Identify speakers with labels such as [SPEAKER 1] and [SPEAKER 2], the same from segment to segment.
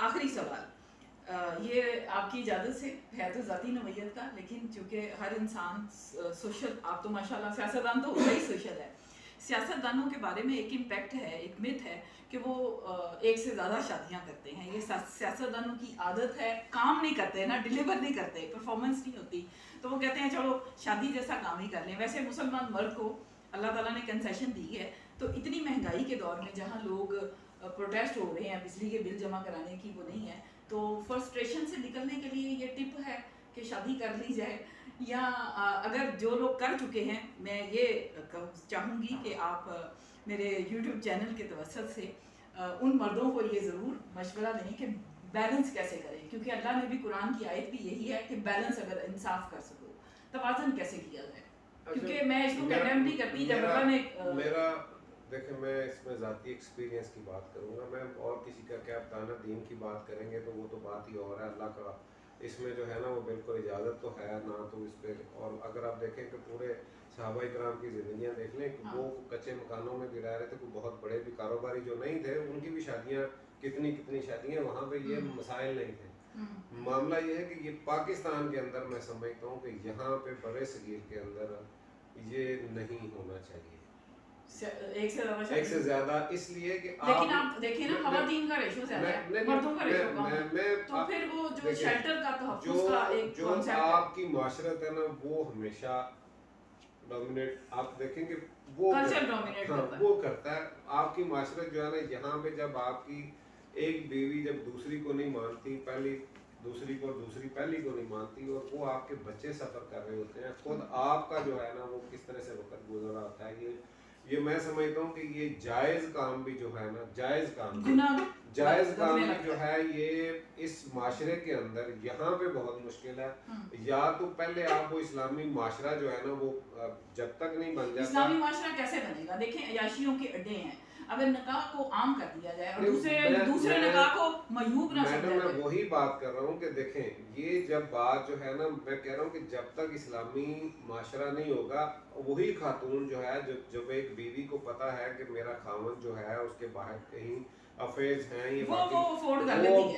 [SPEAKER 1] آخری سوال یہ آپ کی اجازت سے ہے تو ذاتی نوعیت کا، لیکن چونکہ ہر انسان سوشل، آپ تو ماشاءاللہ سیاستدان تو ہوتا ہی سوشل ہے، سیاستدانوں کے بارے میں ایک امپیکٹ ہے، ایک مت ہے کہ وہ ایک سے زیادہ شادیاں کرتے ہیں. یہ سیاستدانوں کی عادت ہے، کام نہیں کرتے نا، ڈیلیور نہیں کرتے، پرفارمنس نہیں ہوتی، تو وہ کہتے ہیں چلو شادی جیسا کام ہی کر لیں. ویسے مسلمان مرد کو اللہ تعالیٰ نے کنسیشن دی ہے، تو اتنی مہنگائی کے دور میں جہاں لوگ پروٹیسٹ ہو رہے ہیں بجلی کے بل جمع کرانے کی وہ نہیں ہے، تو فرسٹریشن سے نکلنے کے لیے یہ ٹپ ہے کہ شادی کر لی جائے. یا اگر جو لوگ کر چکے ہیں، میں یہ چاہوں گی کہ آپ میرے یوٹیوب چینل کے توسط سے ان مردوں کو یہ ضرور مشورہ دیں کہ بیلنس کیسے کریں، کیونکہ اللہ نے بھی قرآن کی آیت بھی یہی ہے کہ بیلنس اگر انصاف کر سکو، توازن کیسے کیا جائے. کیونکہ میں اس کو کنڈیم نہیں کرتی. جب اللہ نے
[SPEAKER 2] میرا دیکھیں، میں اس میں ذاتی ایکسپیرینس کی بات کروں گا، میں اور کسی کا کیا بتانا، دین کی بات کریں گے تو وہ تو بات ہی اور ہے. اللہ کا اس میں جو ہے نا وہ بالکل اجازت تو ہے نہ تو اس پہ. اور اگر آپ دیکھیں کہ پورے صحابہ کرام کی زندگیاں دیکھ لیں کہ وہ کچے مکانوں میں بھی رہ رہے تھے، کوئی بہت بڑے بھی کاروباری جو نہیں تھے ان کی بھی شادیاں کتنی شادیاں، وہاں پہ یہ مسائل نہیں تھے. معاملہ یہ ہے کہ یہ پاکستان کے اندر میں سمجھتا ہوں کہ یہاں پہ برے صغیر کے اندر یہ نہیں ہونا چاہیے ایک سے زیادہ، اس لیے کہ
[SPEAKER 1] لیکن آپ دیکھیں نا خواتین کا ریشو زیادہ ہے، مردوں کا ریشو کم ہے، تو پھر وہ جو شیلٹر کا تحفظ کا ایک کانسیپٹ ہے،
[SPEAKER 2] آپ کی معاشرت ہے نا وہ ہمیشہ ڈومینیٹ، آپ دیکھیں کہ وہ کرتا ہے. آپ کی معاشرت جو ہے نا، یہاں پہ جب آپ کی ایک بیوی جب دوسری کو نہیں مانتی، پہلی دوسری کو، دوسری پہلی کو نہیں مانتی، اور وہ آپ کے بچے سفر کر رہے ہوتے ہیں، خود آپ کا جو ہے نا وہ کس طرح سے وقت گزر رہا ہوتا ہے، یہ میں سمجھتا ہوں کہ یہ جائز کام بھی جو ہے نا، جائز کام بھی جو ہے یہ اس معاشرے کے اندر یہاں پہ بہت مشکل ہے. یا تو پہلے آپ وہ اسلامی معاشرہ جو ہے نا وہ جب تک نہیں بن جاتا.
[SPEAKER 1] اسلامی معاشرہ کیسے بنے گا؟ دیکھیں عیاشیوں کے اڈے ہیں، اگر نکاح کو عام کر دیا جائے اور دوسرے نکاح کو معیوب نہ سمجھا جائے.
[SPEAKER 2] میں وہی بات کر رہا ہوں کہ دیکھیں یہ جب بات جو ہے نا، میں کہہ رہا ہوں کہ جب تک اسلامی معاشرہ نہیں ہوگا، وہی خاتون جو ہے جب ایک بیوی کو پتا ہے کہ میرا خاوند جو ہے اس کے باہر کہیں افیئرز ہیں، یہ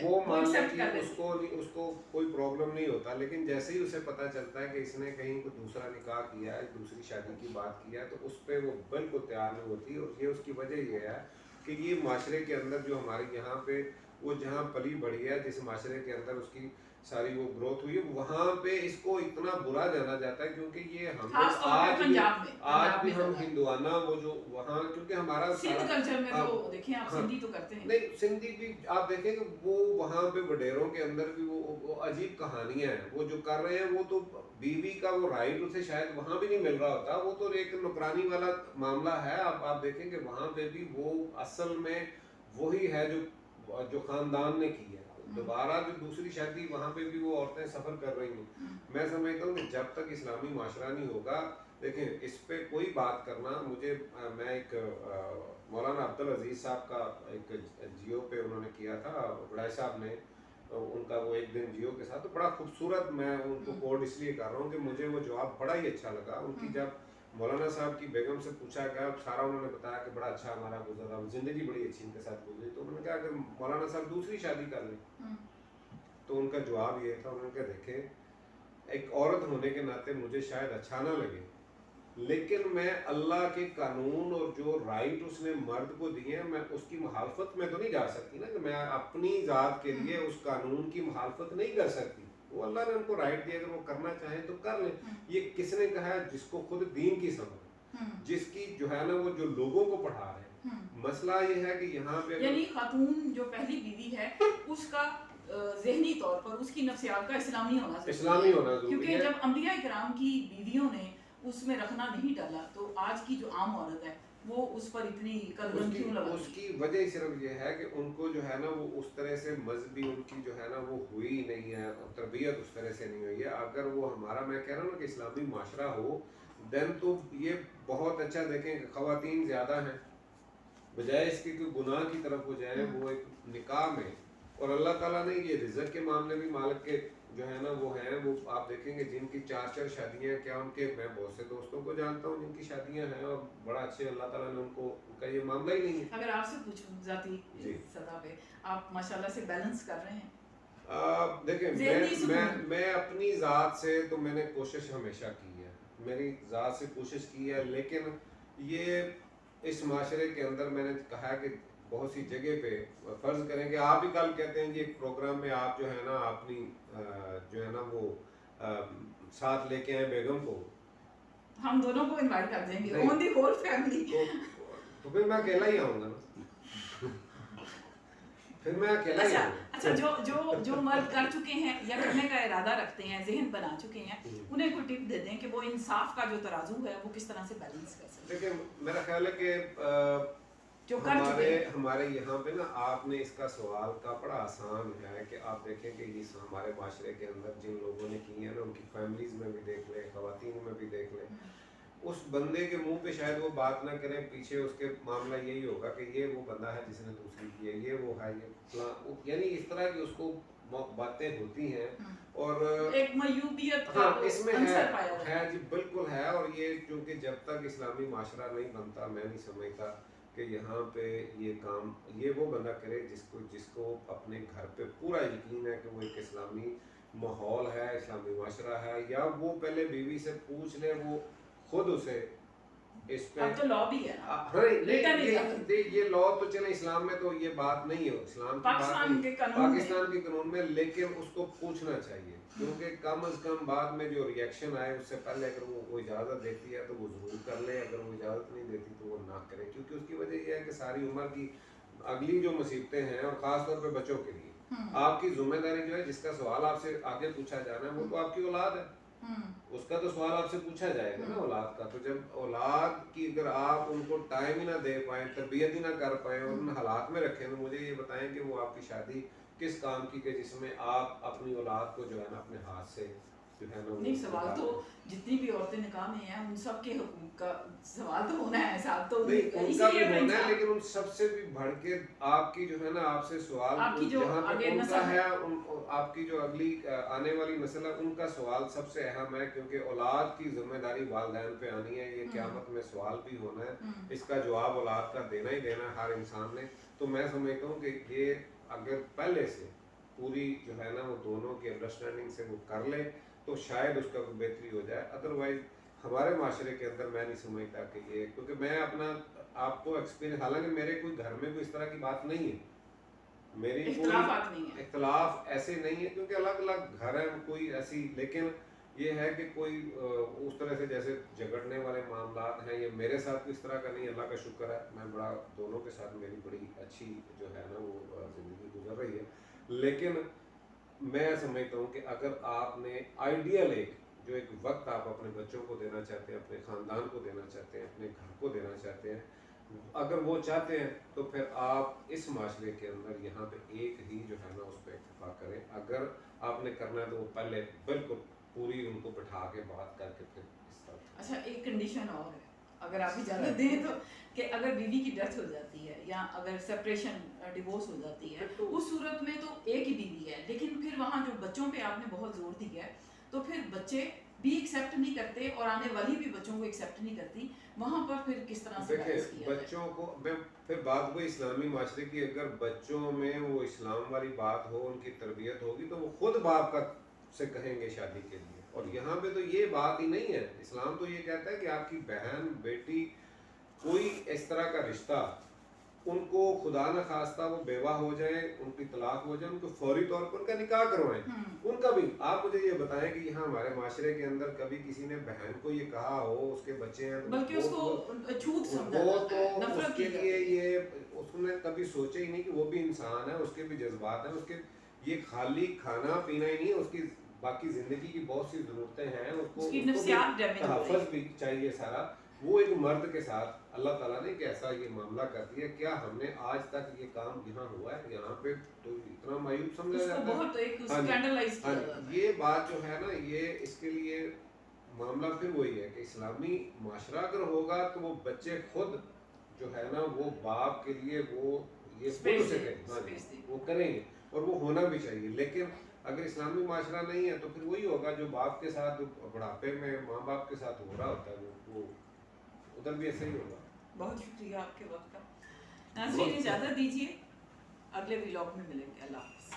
[SPEAKER 2] وہ مان لیتی ہے، اس کو کوئی پرابلم نہیں ہوتا. لیکن جیسے ہی اسے پتہ چلتا ہے کہ اس نے کہیں کوئی دوسرا نکاح کیا ہے، دوسری شادی کی بات کی ہے، تو اس پہ وہ بالکل تیار نہیں ہوتی. اور یہ اس کی وجہ یہ ہے کہ یہ معاشرے کے اندر جو ہمارے یہاں پہ وہ جہاں پلی بڑھی ہے، جس معاشرے کے اندر اس کی ساری وہ گروتھ ہوئی ہے، وہاں پہ اس کو اتنا برا جانا جاتا ہے. کیونکہ یہ ہم آج بھی ہم ہندوانہ وہ جو وہاں، کیونکہ ہمارا
[SPEAKER 1] سندھ کلچر میں تو دیکھیں آپ سندھی تو کرتے ہیں،
[SPEAKER 2] نہیں سندھی بھی آپ دیکھیں کہ وہ وہاں پہ وڈیروں کے اندر بھی وہ عجیب کہانیاں ہیں. وہ جو کر رہے ہیں وہ تو بیوی کا وہ رائٹ اسے شاید وہاں بھی نہیں مل رہا ہوتا، وہ تو ایک نوکرانی والا معاملہ ہے. آپ دیکھیں کہ وہاں پہ بھی وہ اصل میں وہی ہے جو خاندان نے کی ہے. دوبارہ جو دوسری شادی وہاں پہ بھی وہ عورتیں سفر کر رہی ہیں. میں سمجھتا ہوں کہ جب تک اسلامی معاشرہ نہیں ہوگا، دیکھیں اس پہ کوئی بات کرنا، میں ایک مولانا عبدالعزیز صاحب کا ایک جیو پہ انہوں نے کیا تھا، بڑائی صاحب نے ان کا وہ ایک دن جیو کے ساتھ، تو بڑا خوبصورت، میں ان کو کوڈ اس لیے کر رہا ہوں کہ مجھے وہ جواب بڑا ہی اچھا لگا. ان کی جب مولانا صاحب کی بیگم سے پوچھا گیا، سارا انہوں نے بتایا کہ بڑا اچھا ہمارا گزرا، زندگی بڑی اچھی ان کے ساتھ گزری. تو انہوں نے کہا کہ مولانا صاحب دوسری شادی کر لیں. تو ان کا جواب یہ تھا، انہوں نے کہا دیکھیں ایک عورت ہونے کے ناطے مجھے شاید اچھا نہ لگے، لیکن میں اللہ کے قانون اور جو رائٹ اس نے مرد کو دیے ہیں، میں اس کی مخالفت میں تو نہیں جا سکتی نا، کہ میں اپنی ذات کے لیے اس قانون کی مخالفت نہیں کر سکتی. وہ اللہ نے ان کو رائٹ دیا، اگر وہ کرنا چاہیں تو کر لیں. یہ کس نے کہا ہے؟ جس کو خود دین کی سمجھ، جس کی جو ہے نا وہ جو لوگوں کو پڑھا رہے ہیں. مسئلہ یہ ہے کہ یہاں پہ
[SPEAKER 1] یعنی خاتون جو پہلی بیوی ہے اس کا ذہنی طور پر اس کی نفسیات کا اسلامی ہونا ضروری ہے، کیونکہ جب انبیاء کرام کی بیویوں نے اس میں رکھنا نہیں ڈالا تو آج کی جو عام عورت ہے وہ اس پر اتنی قدغن کیوں لگا؟
[SPEAKER 2] اس کی وجہ صرف یہ ہے کہ ان کو جو ہے نا وہ اس طرح سے مذہبی ان کی جو ہے نا وہ ہوئی نہیں ہے، تربیت اس طرح سے نہیں ہوئی ہے. اگر وہ ہمارا، میں کہہ رہا ہوں نا کہ اسلامی معاشرہ ہو، دین تو یہ بہت اچھا. دیکھیں کہ خواتین زیادہ ہیں، بجائے اس کے کوئی گناہ کی طرف ہو جائے، وہ ایک نکاح میں और अल्लाह ताला ने ये रिज़्क़ के मामले भी मालिक के जो है ना वो हैं, वो आप देखेंगे जिनकी 4-4 शादियां हैं, क्या उनके, मैं बहुत से दोस्तों को जानता हूँ जिनकी शादियां हैं और बड़ा अच्छे अल्लाह ताला ने उनको, उनका ये मामला ही नहीं है।
[SPEAKER 1] अगर आपसे पूछूं ज़ाती सतह पे, आप माशाल्लाह से बैलेंस कर रहे हैं?
[SPEAKER 2] देखें, मैं अपनी ज़ात से तो मैंने कोशिश हमेशा की है, मेरी ज़ात से कोशिश की है, लेकिन ये इस माशरे के अंदर मैंने कहा कि बहुत सी जगह पे फ़र्ज़ करें कि आप ही कल कहते हैं कि एक प्रोग्राम में आप जो है ना अपनी जो है ना वो साथ लेके आए बेगम को,
[SPEAKER 1] हम दोनों को इनवाइट कर देंगे, ऑन दी होल फैमिली।
[SPEAKER 2] तो फिर मैं अकेला ही आऊँगा ना, फिर मैं अकेला ही आऊँगा।
[SPEAKER 1] अच्छा, जो मर्द कर चुके हैं या करने का इरादा रखते हैं, ज़हन बना चुके हैं, उन्हें कोई टिप दे दें कि वो इंसाफ का जो तराजू है वो किस तरह से बैलेंस कर सकते हैं?
[SPEAKER 2] देखिए मेरा ख्याल है कि हमारे यहाँ पे ना आपने इसका सवाल का बड़ा आसान है कि आप देखें कि इस हमारे माशरे के अंदर जिन लोगों ने की है ना, उनकी फैमिलीज़ में भी देख लें, ख़वातीन में भी देख लें, उस बंदे के मुंह पे शायद वो बात ना करें, पीछे उसके मामला यही होगा कि ये वो बंदा है जिसने दूसरी की है, ये वो है, ये यानी इस तरह की उसको बातें होती हैं और
[SPEAKER 1] एक मयूबियत का
[SPEAKER 2] इसमें है जी, बिल्कुल है। और ये क्योंकि जब तक इस्लामी माशरा नहीं बनता, मैं नहीं समझता कि यहाँ पे ये काम ये वो बंदा करे जिसको अपने घर पे पूरा यकीन है कि वो एक इस्लामी माहौल है, इस्लामी माशरा है, या वो पहले बीवी से पूछ ले, वो खुद उसे इस पे
[SPEAKER 1] अब तो लॉ भी है ना।
[SPEAKER 2] हाँ, ये लॉ तो चले इस्लाम में तो ये बात नहीं है, इस्लाम की
[SPEAKER 1] पाकिस्तान के
[SPEAKER 2] कानून में, लेकिन उसको पूछना चाहिए, क्योंकि कम अज कम बाद में जो रिएक्शन आए उससे पहले अगर वो इजाज़त देती है तो वो ज़रूर कर ले, अगर वो इजाज़त नहीं देती तो वो ना करे, क्योंकि उसकी वजह यह है कि सारी उम्र की अगली जो मुसीबतें हैं, और ख़ास तौर पे बच्चों के लिए आपकी जिम्मेदारी जो है, जिसका सवाल आपसे आगे पूछा जाना है, वो तो आपकी औलाद है, उसका तो सवाल आपसे पूछा जाएगा ना औलाद का। तो जब औलाद की अगर आप उनको टाइम ही ना दे पाए, तरबियत ही ना कर पाए और उन हालात में रखें, तो मुझे ये बताएं कि वो आपकी शादी किस काम की कि जिसमें आप अपनी औलाद को जो है ना अपने हाथ से जो है ना।
[SPEAKER 1] नहीं, सवाल तो जितनी भी औरतें निकाह में हैं उन सब के हुकूक का सवाल तो होना है, साहब तो
[SPEAKER 2] उनका भी होना है, लेकिन उन सबसे भी बढ़ के आपकी जो है ना आपसे सवाल
[SPEAKER 1] आपकी जो आगे
[SPEAKER 2] उनका है, आपकी जो अगली आने वाली नस्ल है उनका सवाल सबसे अहम है, क्योंकि औलाद की जिम्मेदारी वालिदैन पे आनी है, ये क़यामत में सवाल भी होना है, इसका जवाब औलाद का देना ही देना है हर इंसान ने। तो मैं समझता हूँ कि ये अगर पहले से पूरी जो है ना वो दोनों की अंडरस्टैंडिंग से वो कर ले तो शायद उसका कोई बेहतरी हो जाए। अदरवाइज हमारे माशरे के अंदर मैं नहीं समझता कि ये, क्योंकि मैं अपना आपको एक्सपीरियंस, हालांकि मेरे कोई घर में कोई इस तरह की बात नहीं है, मेरी कोई इख्तलाफ ऐसे नहीं है, क्योंकि अलग अलग घर हैं, कोई ऐसी, लेकिन ये है कि कोई उस तरह से जैसे झगड़ने वाले मामलात हैं, ये मेरे साथ भी इस तरह का नहीं, अल्लाह का शुक्र है, मैं बड़ा दोनों के साथ मेरी बड़ी अच्छी जो है ना वो ज़िंदगी गुजर रही है। लेकिन मैं समझता हूँ कि अगर आपने आइडियल एक वक्त आप अपने बच्चों को देना चाहते हैं, अपने ख़ानदान को देना चाहते हैं, अपने घर को देना चाहते हैं, अगर वो चाहते हैं तो फिर आप इस माशरे के अंदर यहाँ पे एक ही जो है ना उस पर इत्तेफाक करें। अगर आपने करना है तो वो पहले बिल्कुल पूरी उनको बिठा के बात करके फिर इस तरह।
[SPEAKER 1] अच्छा, एक कंडीशन और है, अगर आप इजाज़त दें तो, कि अगर बीवी की डेथ हो जाती है या अगर सेपरेशन डिवोर्स हो जाती है, तो उस सूरत में तो एक ही बीवी है, लेकिन फिर वहाँ जो बच्चों पे आपने बहुत जोर दिया है, तो फिर बच्चे भी एक्सेप्ट नहीं करते और आने वाली भी बच्चों को एक्सेप्ट नहीं करती, वहाँ पर फिर किस तरह से बैलेंस किया
[SPEAKER 2] बच्चों को मैं फिर बात को इस्लामी माशरे की, अगर बच्चों में वो इस्लाम वाली बात हो, उनकी तरबियत होगी तो वो खुद बाप का से कहेंगे शादी के लिए, और यहाँ पे तो ये बात ही नहीं है। इस्लाम तो ये कहता है कि आपकी बहन बेटी कोई इस तरह का रिश्ता, उनको खुदा न खास्ता वो बेवा हो जाए, उनकी तलाक हो जाए, उनको फौरी तौर पर उनका निकाह करवाएं, उनका भी। आप मुझे ये बताएं कि यहाँ हमारे माशरे के अंदर कभी किसी ने बहन को ये कहा हो, उसके बच्चे हैं तो
[SPEAKER 1] बल्कि उसको छूत समझा
[SPEAKER 2] जाता है, नफरत के लिए ये उसने कभी सोचा ही नहीं कि वो भी इंसान है, उसके भी जज्बात हैं, उसके ये खाली खाना पीना ही नहीं, उसकी बाकी जिंदगी की बहुत सी जरूरतें हैं, उसको तहफ़्फ़ुज़ भी चाहिए सारा। वो एक मर्द के साथ अल्लाह ताला ने कैसा ये मामला कर दिया, क्या हमने आज तक ये काम यहाँ हुआ है? यहाँ पे तो इतना मायूब समझा जाता है। ये बात जो है ना, ये इसके लिए मामला फिर वही है कि इस्लामी माशरा अगर होगा तो वो बच्चे खुद जो है ना वो बाप के लिए वो ये वो करेंगे, और वो होना भी चाहिए। लेकिन अगर इस्लामी माशरा नहीं है तो फिर वही होगा जो बाप के साथ बुढ़ापे में माँ बाप के साथ हो रहा होता है, वो उधर भी ऐसा ही होगा।
[SPEAKER 1] बहुत शुक्रिया आपके वक्त का। नाज़रीन इजाज़त दीजिए, अगले व्लॉग में मिलेंगे। अल्लाह हाफ़िज़।